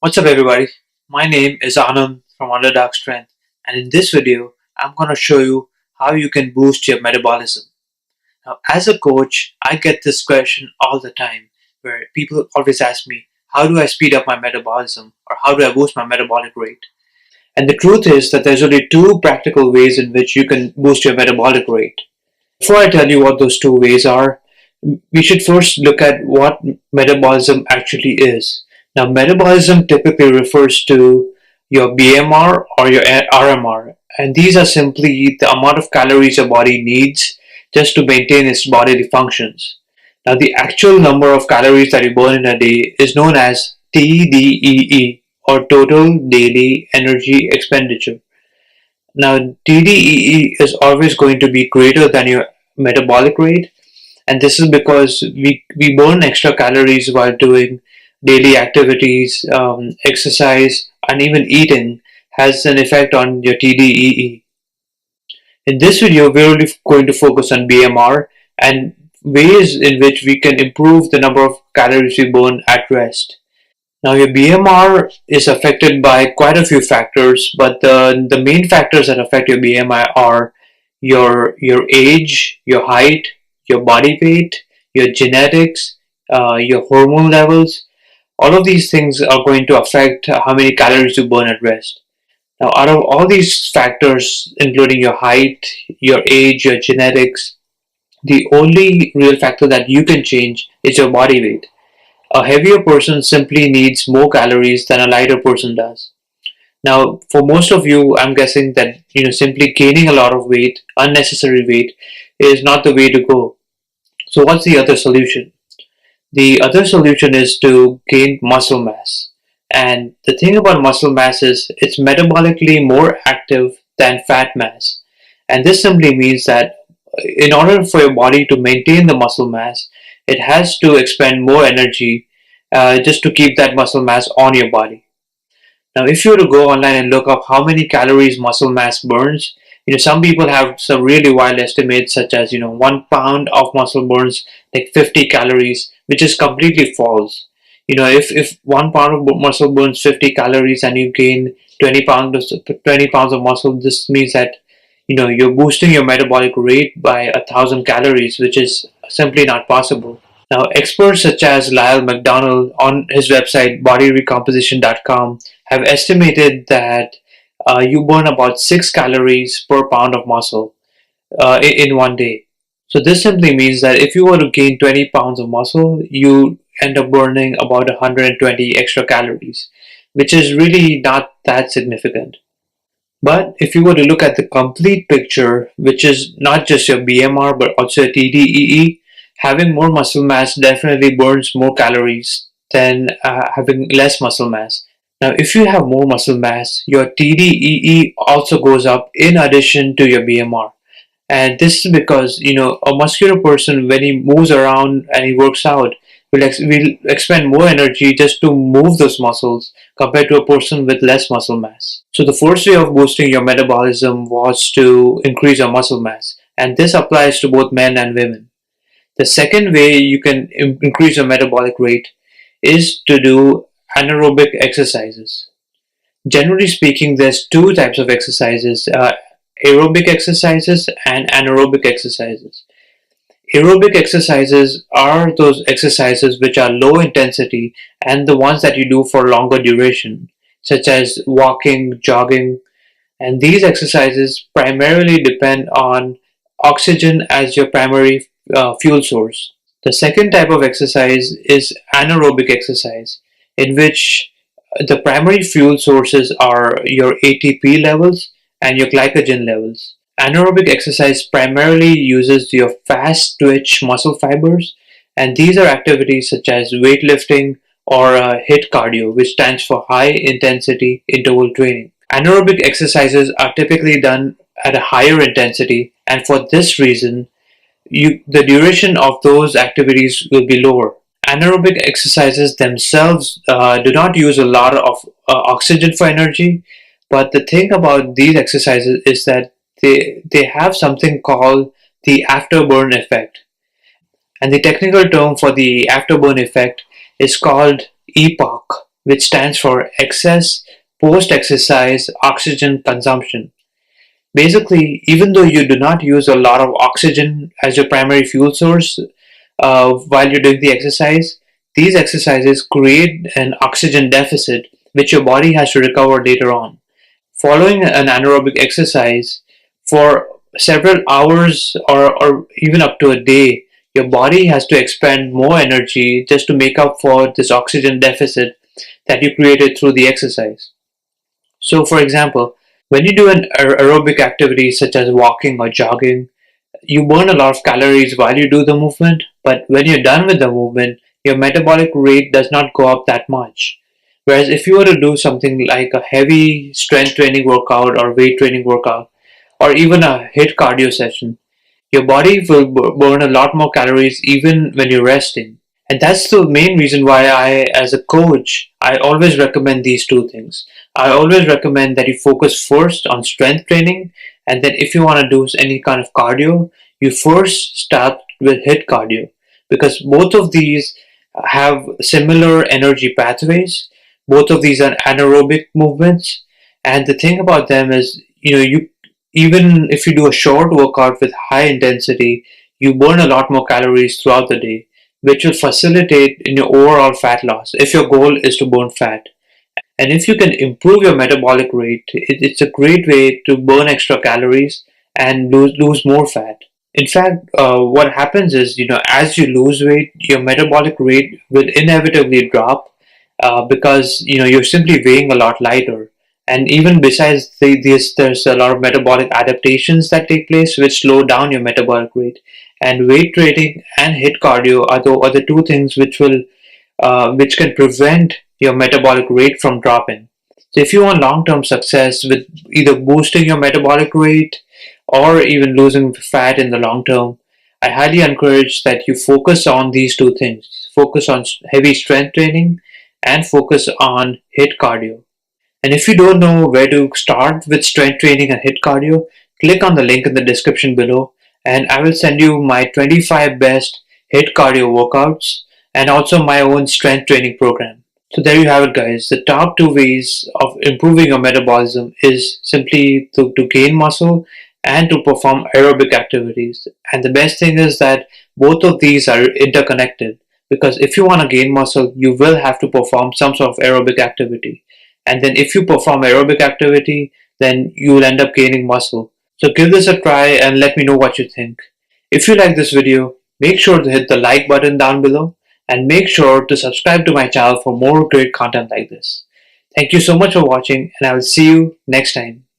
What's up everybody? My name is Anand from Underdog Strength, and in this video I'm going to show you how you can boost your metabolism. Now as a coach, I get this question all the time where people always ask me, how do I speed up my metabolism or how do I boost my metabolic rate? And the truth is that there's only two practical ways in which you can boost your metabolic rate. Before I tell you what those two ways are, we should first look at what metabolism actually is. Now, metabolism typically refers to your BMR or your RMR, and these are simply the amount of calories your body needs just to maintain its bodily functions. Now, the actual number of calories that you burn in a day is known as TDEE or Total Daily Energy Expenditure. Now, TDEE is always going to be greater than your metabolic rate, and this is because we burn extra calories while doing daily activities, exercise, and even eating has an effect on your TDEE. In this video, we're only going to focus on BMR and ways in which we can improve the number of calories we burn at rest. Now your BMR is affected by quite a few factors, but the main factors that affect your BMI are your age, your height, your body weight, your genetics, your hormone levels. All of these things are going to affect how many calories you burn at rest. Now out of all these factors, including your height, your age, your genetics, the only real factor that you can change is your body weight. A heavier person simply needs more calories than a lighter person does. Now, for most of you, I'm guessing that simply gaining a lot of weight, unnecessary weight, is not the way to go. So, what's the other solution? The other solution is to gain muscle mass. And the thing about muscle mass is it's metabolically more active than fat mass. And this simply means that in order for your body to maintain the muscle mass, it has to expend more energy just to keep that muscle mass on your body. Now, if you were to go online and look up how many calories muscle mass burns, some people have some really wild estimates, such as 1 pound of muscle burns like 50 calories, which is completely false. If 1 pound of muscle burns 50 calories and you gain 20 pounds of muscle, this means that you're boosting your metabolic rate by 1,000 calories, which is simply not possible. Now, experts such as Lyle McDonald on his website bodyrecomposition.com have estimated that you burn about 6 calories per pound of muscle in one day. So this simply means that if you were to gain 20 pounds of muscle, you end up burning about 120 extra calories, which is really not that significant. But if you were to look at the complete picture, which is not just your BMR but also your TDEE, having more muscle mass definitely burns more calories than having less muscle mass. Now, if you have more muscle mass, your TDEE also goes up in addition to your BMR. And this is because, a muscular person, when he moves around and he works out, will expend more energy just to move those muscles compared to a person with less muscle mass. So the first way of boosting your metabolism was to increase your muscle mass. And this applies to both men and women. The second way you can increase your metabolic rate is to do anaerobic exercises. Generally speaking, there's two types of exercises, aerobic exercises and anaerobic exercises. Aerobic exercises are those exercises which are low intensity and the ones that you do for longer duration, such as walking, jogging, and these exercises primarily depend on oxygen as your primary fuel source. The second type of exercise is anaerobic exercise, in which the primary fuel sources are your ATP levels and your glycogen levels. Anaerobic exercise primarily uses your fast twitch muscle fibers, and these are activities such as weightlifting or HIIT cardio, which stands for high intensity interval training. Anaerobic exercises are typically done at a higher intensity, and for this reason, the duration of those activities will be lower. Anaerobic exercises themselves do not use a lot of oxygen for energy, but the thing about these exercises is that they have something called the afterburn effect. And the technical term for the afterburn effect is called EPOC. which stands for excess post-exercise oxygen consumption. Basically, even though you do not use a lot of oxygen as your primary fuel source while you're doing the exercise, these exercises create an oxygen deficit which your body has to recover later on. Following an anaerobic exercise for several hours or even up to a day, your body has to expend more energy just to make up for this oxygen deficit that you created through the exercise. So, for example, when you do an aerobic activity such as walking or jogging, you burn a lot of calories while you do the movement, but when you're done with the movement, your metabolic rate does not go up that much. Whereas if you were to do something like a heavy strength training workout or weight training workout, or even a HIIT cardio session, your body will burn a lot more calories even when you're resting. And that's the main reason why as a coach, I always recommend these two things. I always recommend that you focus first on strength training, and then if you want to do any kind of cardio, you first start with HIIT cardio, because both of these have similar energy pathways. Both of these are anaerobic movements, and the thing about them is, you even if you do a short workout with high intensity, you burn a lot more calories throughout the day, which will facilitate in your overall fat loss if your goal is to burn fat. And if you can improve your metabolic rate, it's a great way to burn extra calories and lose more fat. In fact, what happens is, as you lose weight, your metabolic rate will inevitably drop because, you're simply weighing a lot lighter. And even besides this, there's a lot of metabolic adaptations that take place which slow down your metabolic rate. And weight training and HIIT cardio are the two things which can prevent your metabolic rate from dropping. So if you want long-term success with either boosting your metabolic rate or even losing fat in the long term, I highly encourage that you focus on these two things. Focus on heavy strength training and focus on HIIT cardio. And if you don't know where to start with strength training and HIIT cardio, click on the link in the description below and I will send you my 25 best HIIT cardio workouts and also my own strength training program. So there you have it, guys. The top two ways of improving your metabolism is simply to gain muscle and to perform aerobic activities. And the best thing is that both of these are interconnected, because if you want to gain muscle, you will have to perform some sort of aerobic activity. And then if you perform aerobic activity, then you will end up gaining muscle. So give this a try and let me know what you think. If you like this video, make sure to hit the like button down below and make sure to subscribe to my channel for more great content like this. Thank you so much for watching and I will see you next time.